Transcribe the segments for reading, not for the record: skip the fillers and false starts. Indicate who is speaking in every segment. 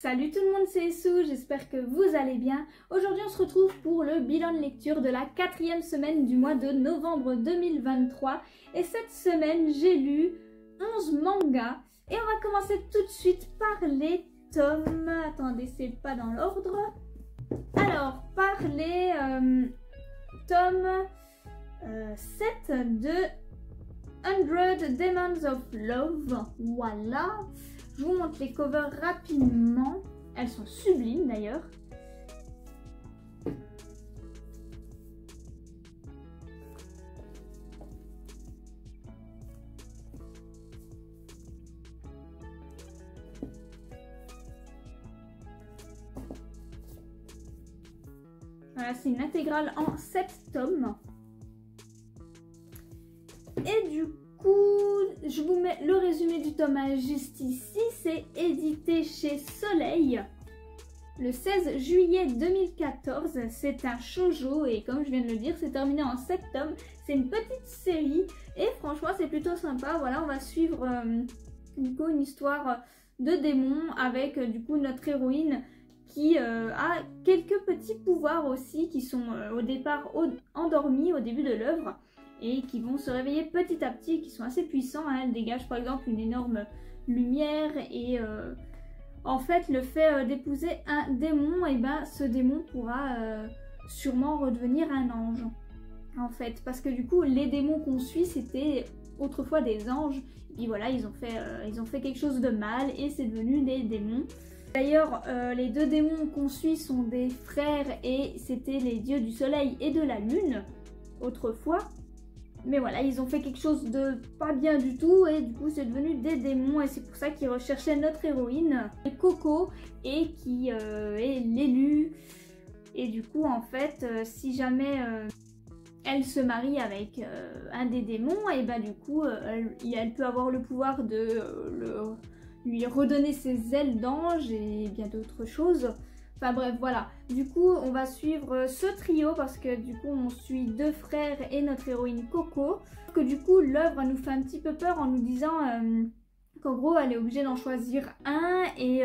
Speaker 1: Salut tout le monde, c'est Sou, j'espère que vous allez bien. Aujourd'hui on se retrouve pour le bilan de lecture de la 4e semaine du mois de novembre 2023. Et cette semaine j'ai lu 11 mangas. Et on va commencer tout de suite par les tomes. Attendez, c'est pas dans l'ordre. Alors, par les tomes 7 de 100 Demons of Love. Voilà. Je vous montre les covers rapidement. Elles sont sublimes d'ailleurs. Voilà, c'est une intégrale en 7 tomes. Et du coup, je vous mets le résumé du tome juste ici. C'est édité chez Soleil le 16 juillet 2014. C'est un shoujo et comme je viens de le dire, c'est terminé en 7 tomes. C'est une petite série et franchement, c'est plutôt sympa. Voilà, on va suivre du coup une histoire de démon avec du coup notre héroïne qui a quelques petits pouvoirs aussi qui sont au départ endormis au début de l'œuvre et qui vont se réveiller petit à petit, qui sont assez puissants. Hein. Elle dégage par exemple une énorme lumière et en fait le fait d'épouser un démon, et ben ce démon pourra sûrement redevenir un ange en fait, parce que du coup les démons qu'on suit c'était autrefois des anges et voilà ils ont fait quelque chose de mal et c'est devenu des démons. D'ailleurs, les deux démons qu'on suit sont des frères et c'était les dieux du soleil et de la lune, autrefois. Mais voilà, ils ont fait quelque chose de pas bien du tout et du coup c'est devenu des démons et c'est pour ça qu'ils recherchaient notre héroïne, Coco, et qui est l'élu. Et du coup, en fait, si jamais elle se marie avec un des démons, et bah du coup, elle peut avoir le pouvoir de lui redonner ses ailes d'ange et bien d'autres choses. Enfin bref, voilà. Du coup, on va suivre ce trio parce que du coup, on suit deux frères et notre héroïne Coco. Que du coup, l'œuvre nous fait un petit peu peur en nous disant qu'en gros, elle est obligée d'en choisir un et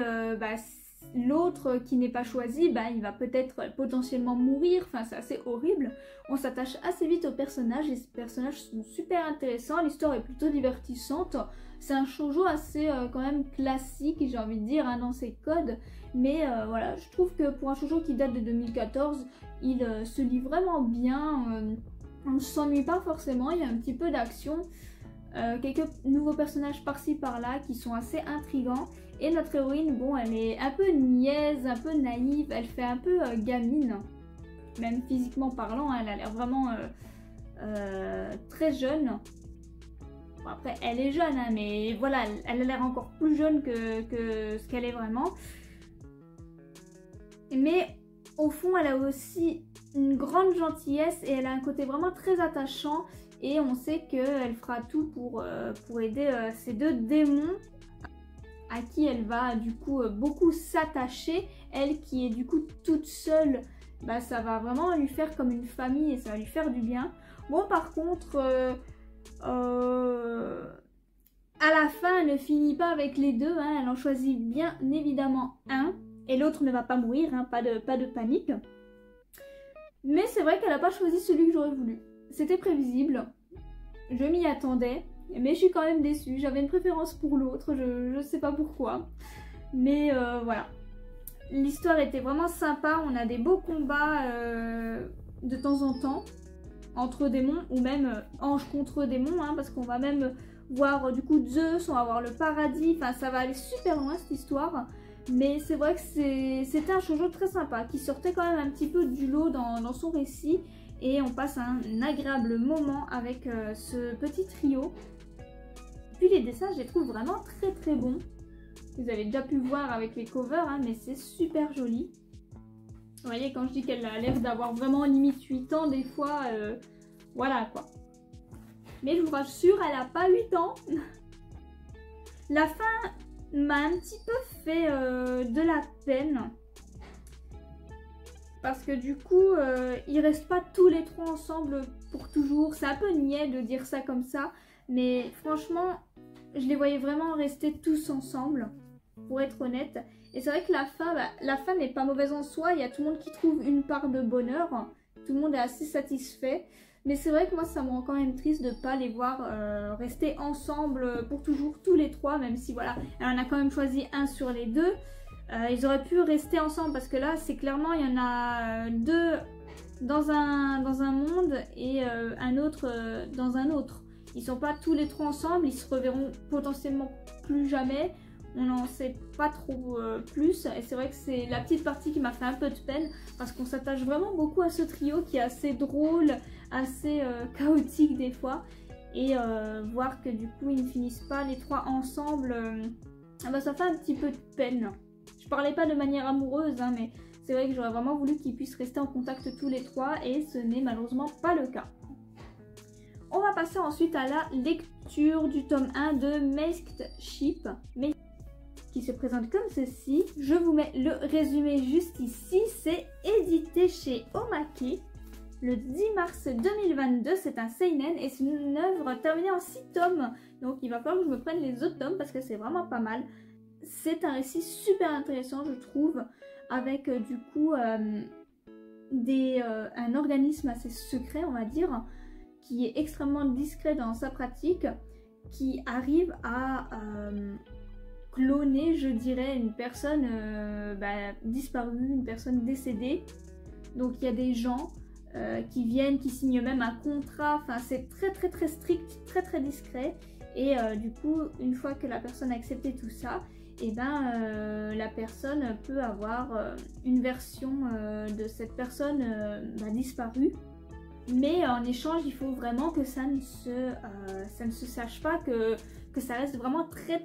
Speaker 1: l'autre qui n'est pas choisi, il va peut-être potentiellement mourir. Enfin, c'est assez horrible. On s'attache assez vite aux personnages et ces personnages sont super intéressants. L'histoire est plutôt divertissante. C'est un shoujo assez quand même classique, j'ai envie de dire, hein, dans ses codes. Mais voilà, je trouve que pour un shoujo qui date de 2014, il se lit vraiment bien. On ne s'ennuie pas forcément, il y a un petit peu d'action. Quelques nouveaux personnages par-ci par-là qui sont assez intrigants. Et notre héroïne, bon, elle est un peu niaise, un peu naïve, elle fait un peu gamine. Même physiquement parlant, hein, elle a l'air vraiment très jeune. Bon, après, elle est jeune, hein, mais voilà, elle a l'air encore plus jeune que ce qu'elle est vraiment. Mais au fond, elle a aussi une grande gentillesse et elle a un côté vraiment très attachant. Et on sait qu'elle fera tout pour aider ces deux démons à qui elle va du coup beaucoup s'attacher. Elle qui est du coup toute seule, ça va vraiment lui faire comme une famille et ça va lui faire du bien. Bon, par contre, à la fin, elle ne finit pas avec les deux. Hein, elle en choisit bien évidemment un. Et l'autre ne va pas mourir, hein, pas de panique. Mais c'est vrai qu'elle n'a pas choisi celui que j'aurais voulu. C'était prévisible. Je m'y attendais. Mais je suis quand même déçue. J'avais une préférence pour l'autre. Je ne sais pas pourquoi. Mais voilà. L'histoire était vraiment sympa. On a des beaux combats de temps en temps. Entre démons. Ou même anges contre démons. Hein, parce qu'on va même voir du coup Zeus. On va voir le paradis. Enfin, ça va aller super loin cette histoire. Mais c'est vrai que c'était un shoujo très sympa, qui sortait quand même un petit peu du lot dans son récit. Et on passe un agréable moment avec ce petit trio. Puis les dessins, je les trouve vraiment très très bons. Vous avez déjà pu voir avec les covers, hein, mais c'est super joli. Vous voyez, quand je dis qu'elle a l'air d'avoir vraiment limite 8 ans, des fois, voilà quoi. Mais je vous rassure, elle n'a pas 8 ans. La fin m'a un petit peu fait de la peine parce que du coup ils restent pas tous les trois ensemble pour toujours. C'est un peu niais de dire ça comme ça, mais franchement je les voyais vraiment rester tous ensemble pour être honnête. Et c'est vrai que la fin n'est pas mauvaise en soi, il y a tout le monde qui trouve une part de bonheur, tout le monde est assez satisfait. Mais c'est vrai que moi ça me rend quand même triste de ne pas les voir rester ensemble pour toujours tous les trois, même si voilà, elle en a quand même choisi un sur les deux. Ils auraient pu rester ensemble parce que là c'est clairement, il y en a deux dans un monde et un autre dans un autre. Ils sont pas tous les trois ensemble, ils se reverront potentiellement plus jamais. On n'en sait pas trop plus et c'est vrai que c'est la petite partie qui m'a fait un peu de peine parce qu'on s'attache vraiment beaucoup à ce trio qui est assez drôle, assez chaotique des fois et voir que du coup ils ne finissent pas les trois ensemble, bah, ça fait un petit peu de peine. Je parlais pas de manière amoureuse hein, mais c'est vrai que j'aurais vraiment voulu qu'ils puissent rester en contact tous les trois et ce n'est malheureusement pas le cas. On va passer ensuite à la lecture du tome 1 de Masked Sheep, qui se présente comme ceci. Je vous mets le résumé juste ici. C'est édité chez Omake le 10 mars 2022. C'est un seinen et c'est une œuvre terminée en 6 tomes. Donc il va falloir que je me prenne les autres tomes parce que c'est vraiment pas mal. C'est un récit super intéressant je trouve, avec du coup un organisme assez secret on va dire, qui est extrêmement discret dans sa pratique, qui arrive à cloner, je dirais, une personne disparue, une personne décédée. Donc il y a des gens qui viennent, qui signent même un contrat, enfin c'est très strict, très discret. Et du coup, une fois que la personne a accepté tout ça, et la personne peut avoir une version de cette personne disparue. Mais en échange, il faut vraiment que ça ne se sache pas, que ça reste vraiment très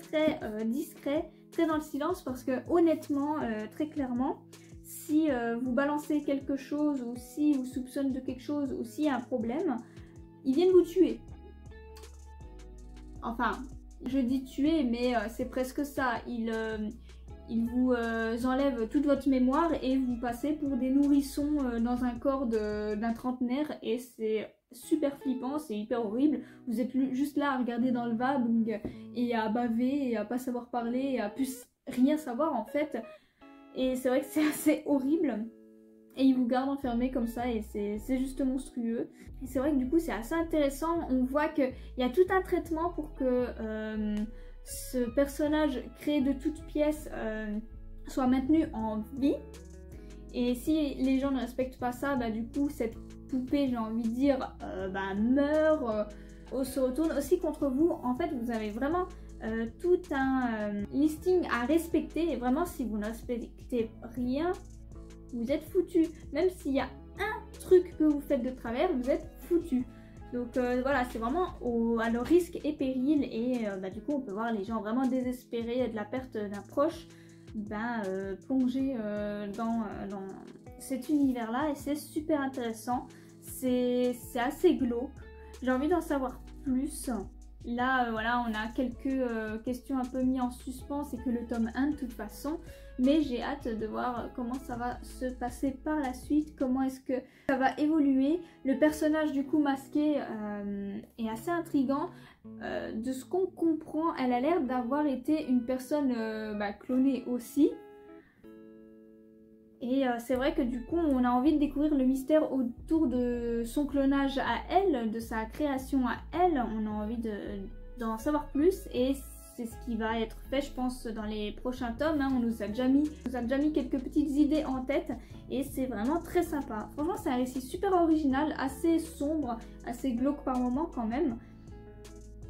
Speaker 1: discret, très dans le silence, parce que honnêtement, très clairement, si vous balancez quelque chose ou si vous soupçonnez de quelque chose ou s'il y a un problème, ils viennent vous tuer. Enfin, je dis tuer, mais c'est presque ça. Ils vous enlèvent toute votre mémoire et vous passez pour des nourrissons dans un corps d'un trentenaire et c'est super flippant, c'est hyper horrible. Vous êtes juste là à regarder dans le vide et à baver et à pas savoir parler et à plus rien savoir en fait. Et c'est vrai que c'est assez horrible. Et ils vous gardent enfermés comme ça et c'est juste monstrueux. Et c'est vrai que du coup c'est assez intéressant. On voit qu'il y a tout un traitement pour que ce personnage créé de toutes pièces soit maintenu en vie. Et si les gens ne respectent pas ça, du coup cette poupée, j'ai envie de dire, meurt, se retourne aussi contre vous. En fait vous avez vraiment tout un listing à respecter et vraiment si vous ne respectez rien, vous êtes foutu. Même s'il y a un truc que vous faites de travers, vous êtes foutu. Donc voilà, c'est vraiment à leur risque et péril et du coup on peut voir les gens vraiment désespérés de la perte d'un proche plonger dans cet univers là et c'est super intéressant. C'est assez glauque, j'ai envie d'en savoir plus. Là voilà, on a quelques questions un peu mises en suspens, c'est que le tome 1 de toute façon, mais j'ai hâte de voir comment ça va se passer par la suite, comment est-ce que ça va évoluer. Le personnage du coup masqué est assez intriguant. De ce qu'on comprend, elle a l'air d'avoir été une personne clonée aussi. Et c'est vrai que du coup on a envie de découvrir le mystère autour de son clonage à elle, de sa création à elle. On a envie d'en savoir plus et c'est ce qui va être fait je pense dans les prochains tomes. On nous a déjà mis quelques petites idées en tête et c'est vraiment très sympa. Franchement c'est un récit super original, assez sombre, assez glauque par moments quand même.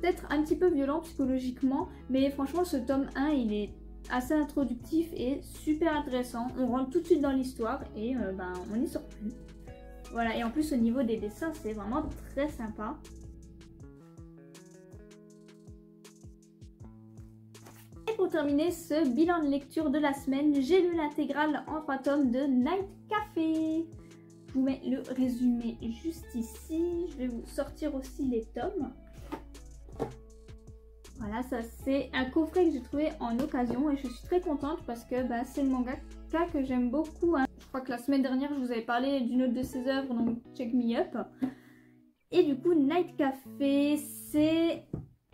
Speaker 1: Peut-être un petit peu violent psychologiquement, mais franchement ce tome 1 il est assez introductif et super intéressant. On rentre tout de suite dans l'histoire et on n'y sort plus. Voilà, et en plus au niveau des dessins c'est vraiment très sympa. Et pour terminer ce bilan de lecture de la semaine, j'ai lu l'intégrale en 3 tomes de Night Café. Je vous mets le résumé juste ici. Je vais vous sortir aussi les tomes. Voilà, ça c'est un coffret que j'ai trouvé en occasion et je suis très contente parce que c'est le mangaka que j'aime beaucoup. Je crois que la semaine dernière je vous avais parlé d'une autre de ses œuvres, donc Check Me Up. Et du coup Night Café, c'est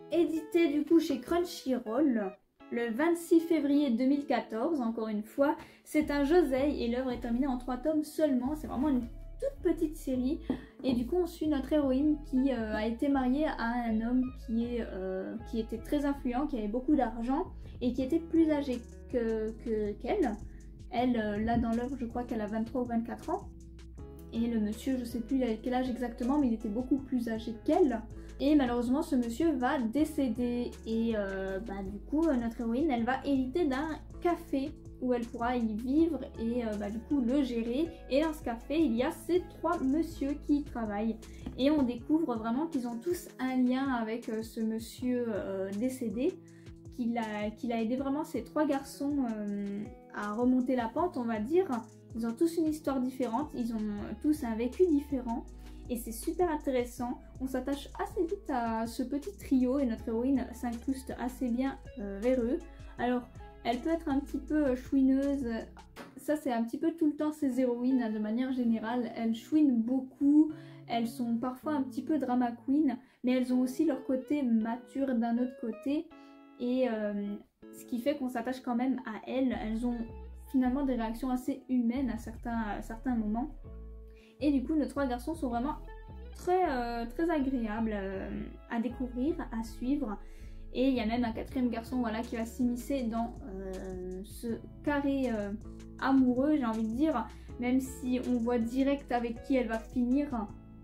Speaker 1: édité du coup chez Crunchyroll. le 26 février 2014, encore une fois. C'est un josei et l'œuvre est terminée en 3 tomes seulement. C'est vraiment une toute petite série. Et du coup, on suit notre héroïne qui a été mariée à un homme qui était très influent, qui avait beaucoup d'argent et qui était plus âgé qu'elle. Elle, là dans l'œuvre, je crois qu'elle a 23 ou 24 ans. Et le monsieur, je sais plus il avait quel âge exactement, mais il était beaucoup plus âgé qu'elle. Et malheureusement, ce monsieur va décéder. Et du coup, notre héroïne, elle va hériter d'un café où elle pourra y vivre et du coup le gérer. Et dans ce café, il y a ces 3 messieurs qui y travaillent. Et on découvre vraiment qu'ils ont tous un lien avec ce monsieur décédé, qu'il a aidé vraiment ces 3 garçons à remonter la pente, on va dire. Ils ont tous une histoire différente, ils ont tous un vécu différent. Et c'est super intéressant, on s'attache assez vite à ce petit trio et notre héroïne s'incruste assez bien vers eux. Alors, elle peut être un petit peu chouineuse, ça c'est un petit peu tout le temps ces héroïnes hein, de manière générale. Elles chouinent beaucoup, elles sont parfois un petit peu drama queen, mais elles ont aussi leur côté mature d'un autre côté. Et ce qui fait qu'on s'attache quand même à elles, elles ont finalement des réactions assez humaines à certains moments. Et du coup, nos 3 garçons sont vraiment très agréables à découvrir, à suivre. Et il y a même un 4e garçon voilà, qui va s'immiscer dans ce carré amoureux, j'ai envie de dire. Même si on voit direct avec qui elle va finir.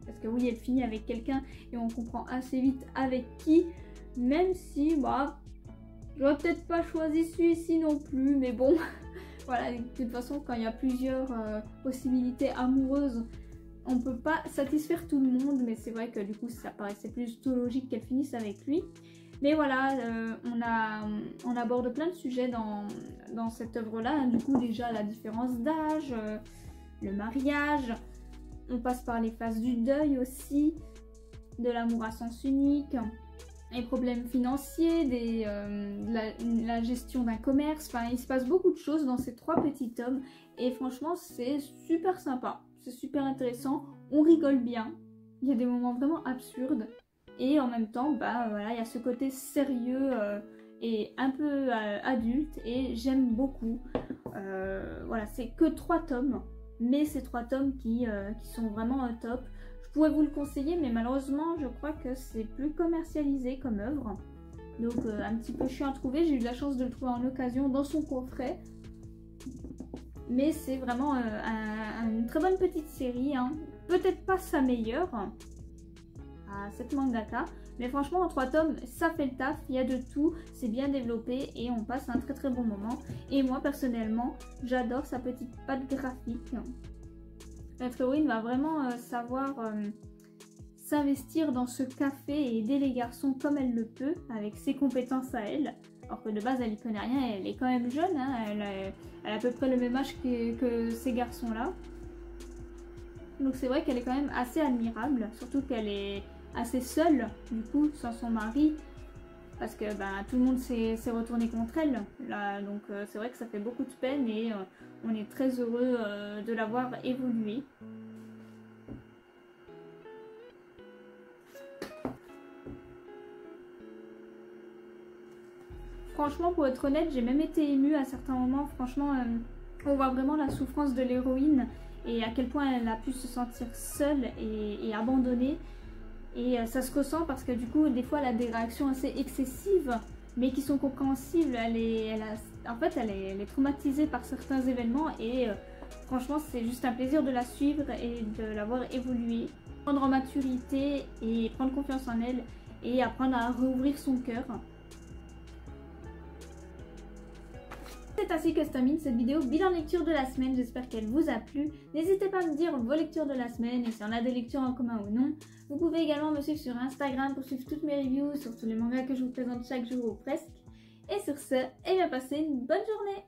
Speaker 1: Parce que oui, elle finit avec quelqu'un et on comprend assez vite avec qui. Même si, j'aurais peut-être pas choisi celui-ci non plus, mais bon... Voilà, de toute façon, quand il y a plusieurs possibilités amoureuses, on peut pas satisfaire tout le monde, mais c'est vrai que du coup, ça paraissait plutôt logique qu'elle finisse avec lui. Mais voilà, on aborde plein de sujets dans cette œuvre-là. Du coup, déjà, la différence d'âge, le mariage, on passe par les phases du deuil aussi, de l'amour à sens unique, les problèmes financiers, la gestion d'un commerce, enfin il se passe beaucoup de choses dans ces 3 petits tomes et franchement c'est super sympa, c'est super intéressant, on rigole bien, il y a des moments vraiment absurdes et en même temps voilà, il y a ce côté sérieux et un peu adulte et j'aime beaucoup. Voilà, c'est que 3 tomes, mais ces 3 tomes qui sont vraiment top. Je pourrais vous le conseiller, mais malheureusement, je crois que c'est plus commercialisé comme œuvre. Donc, un petit peu chiant à trouver. J'ai eu de la chance de le trouver en occasion dans son coffret. Mais c'est vraiment une très bonne petite série. Hein. Peut-être pas sa meilleure à cette mangaka. Mais franchement, en 3 tomes, ça fait le taf. Il y a de tout. C'est bien développé et on passe un très bon moment. Et moi, personnellement, j'adore sa petite patte graphique. Notre héroïne va vraiment savoir s'investir dans ce café et aider les garçons comme elle le peut, avec ses compétences à elle. Alors que de base, elle n'y connaît rien, elle est quand même jeune, hein, elle a à peu près le même âge que ces garçons-là. Donc c'est vrai qu'elle est quand même assez admirable, surtout qu'elle est assez seule, du coup, sans son mari. Parce que tout le monde s'est retourné contre elle. Là, donc c'est vrai que ça fait beaucoup de peine et on est très heureux de la voir évoluer. Franchement, pour être honnête, j'ai même été émue à certains moments. Franchement, on voit vraiment la souffrance de l'héroïne et à quel point elle a pu se sentir seule et abandonnée. Et ça se ressent parce que du coup, des fois, elle a des réactions assez excessives, mais qui sont compréhensibles. Elle est traumatisée par certains événements et franchement, c'est juste un plaisir de la suivre et de la voir évoluer, prendre en maturité et prendre confiance en elle et apprendre à rouvrir son cœur. C'est ainsi que se termine cette vidéo bilan lecture de la semaine, j'espère qu'elle vous a plu. N'hésitez pas à me dire vos lectures de la semaine et si on a des lectures en commun ou non. Vous pouvez également me suivre sur Instagram pour suivre toutes mes reviews sur tous les mangas que je vous présente chaque jour ou presque. Et sur ce, passez une bonne journée.